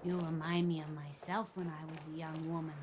You remind me of myself when I was a young woman.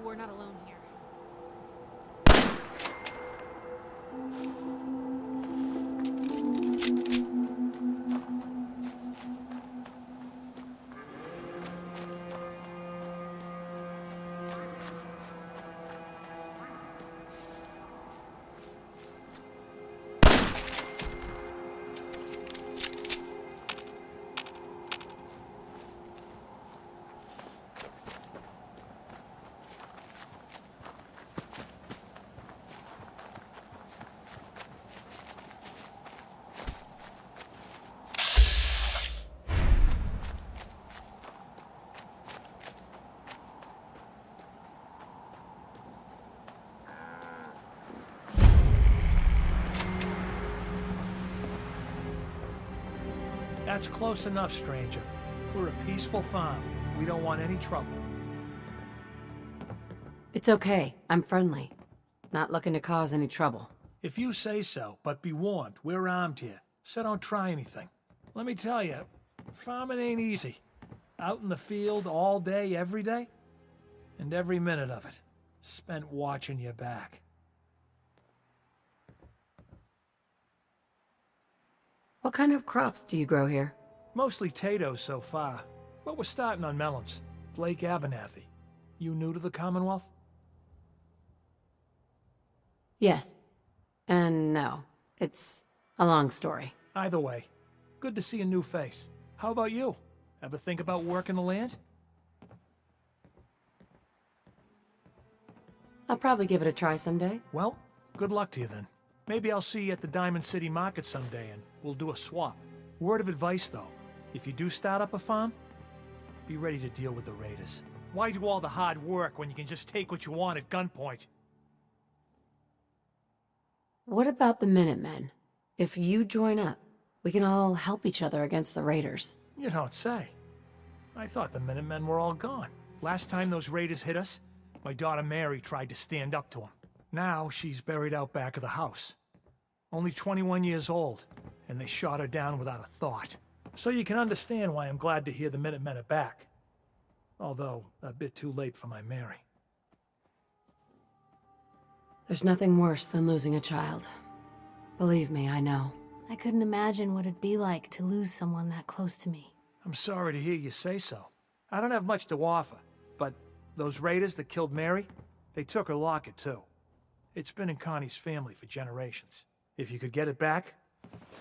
we're not alone here. That's close enough, stranger. We're a peaceful farm. We don't want any trouble. It's okay. I'm friendly. Not looking to cause any trouble. If you say so, but be warned, we're armed here, so don't try anything. Let me tell you, farming ain't easy. Out in the field all day, every day, and every minute of it spent watching your back. What kind of crops do you grow here? Mostly potatoes so far, but we're starting on melons. Blake Abernathy. You new to the Commonwealth? Yes. And no. It's a long story. Either way, good to see a new face. How about you? Ever think about working the land? I'll probably give it a try someday. Well, good luck to you then. Maybe I'll see you at the Diamond City Market someday and we'll do a swap. Word of advice though, if you do start up a farm, be ready to deal with the raiders. Why do all the hard work when you can just take what you want at gunpoint? What about the Minutemen? If you join up, we can all help each other against the raiders. You don't say. I thought the Minutemen were all gone. Last time those raiders hit us, my daughter Mary tried to stand up to them. Now she's buried out back of the house. Only 21 years old, and they shot her down without a thought. So you can understand why I'm glad to hear the Minutemen are back. Although, a bit too late for my Mary. There's nothing worse than losing a child. Believe me, I know. I couldn't imagine what it'd be like to lose someone that close to me. I'm sorry to hear you say so. I don't have much to offer, but those raiders that killed Mary, they took her locket too. It's been in Connie's family for generations. If you could get it back,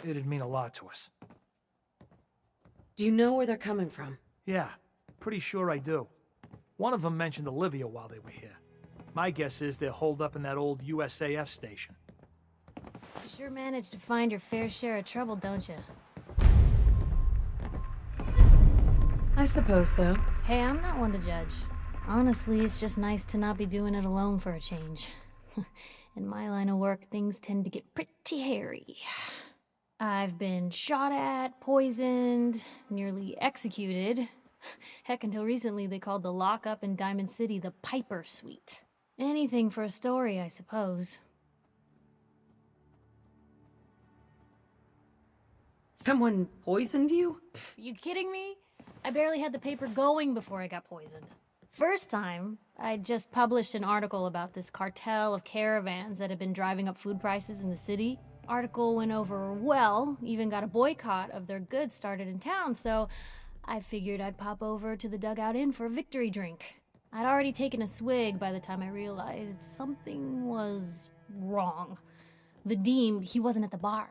it'd mean a lot to us. Do you know where they're coming from? Yeah, pretty sure I do. One of them mentioned Olivia while they were here. My guess is they're holed up in that old USAF station. You sure manage to find your fair share of trouble, don't you? I suppose so. Hey, I'm not one to judge. Honestly, it's just nice to not be doing it alone for a change. In my line of work, things tend to get pretty hairy. I've been shot at, poisoned, nearly executed. Heck, until recently they called the lockup in Diamond City the Piper Suite. Anything for a story, I suppose. Someone poisoned you? You kidding me? I barely had the paper going before I got poisoned. First time, I just published an article about this cartel of caravans that had been driving up food prices in the city. Article went over well, even got a boycott of their goods started in town, so I figured I'd pop over to the Dugout Inn for a victory drink. I'd already taken a swig by the time I realized something was wrong. Vadim, he wasn't at the bar.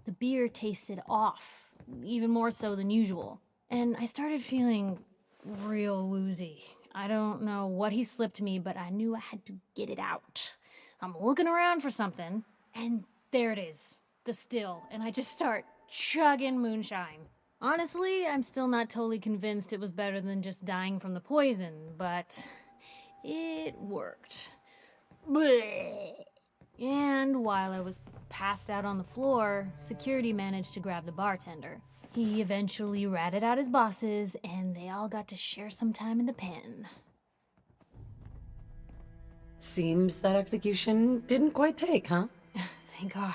The beer tasted off, even more so than usual. And I started feeling real woozy. I don't know what he slipped me, but I knew I had to get it out. I'm looking around for something, and there it is, the still, and I just start chugging moonshine. Honestly, I'm still not totally convinced it was better than just dying from the poison, but it worked. Blech. And while I was passed out on the floor, security managed to grab the bartender. He eventually ratted out his bosses, and they all got to share some time in the pen. Seems that execution didn't quite take, huh? Thank God.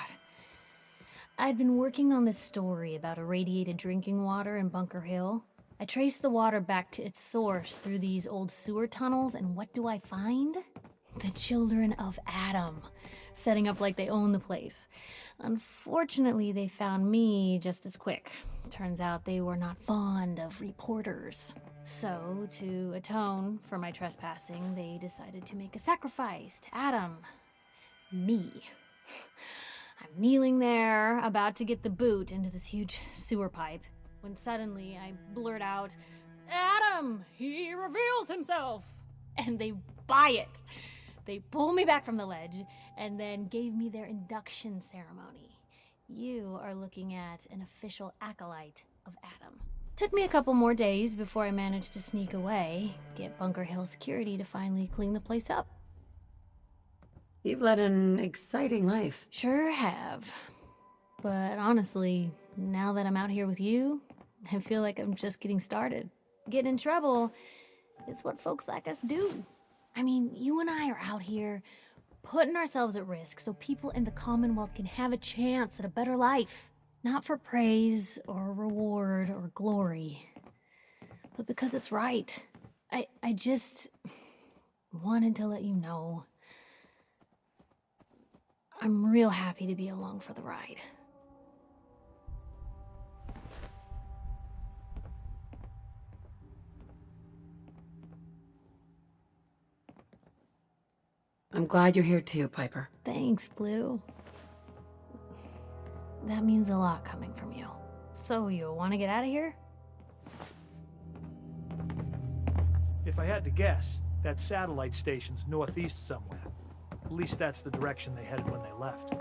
I'd been working on this story about irradiated drinking water in Bunker Hill. I trace the water back to its source through these old sewer tunnels, and what do I find? The children of Adam, setting up like they own the place. Unfortunately, they found me just as quick. Turns out they were not fond of reporters. So, to atone for my trespassing, they decided to make a sacrifice to Adam. Me. I'm kneeling there, about to get the boot into this huge sewer pipe, when suddenly I blurt out, "Adam! He reveals himself!" And they buy it. They pulled me back from the ledge and then gave me their induction ceremony. You are looking at an official acolyte of Adam. Took me a couple more days before I managed to sneak away, get Bunker Hill security to finally clean the place up. You've led an exciting life. Sure have. But honestly, now that I'm out here with you, I feel like I'm just getting started. Getting in trouble is what folks like us do. I mean, you and I are out here putting ourselves at risk so people in the Commonwealth can have a chance at a better life. Not for praise or reward or glory, but because it's right. I just wanted to let you know I'm real happy to be along for the ride. I'm glad you're here too, Piper. Thanks, Blue. That means a lot coming from you. So, you want to get out of here? If I had to guess, that satellite station's northeast somewhere. At least that's the direction they headed when they left.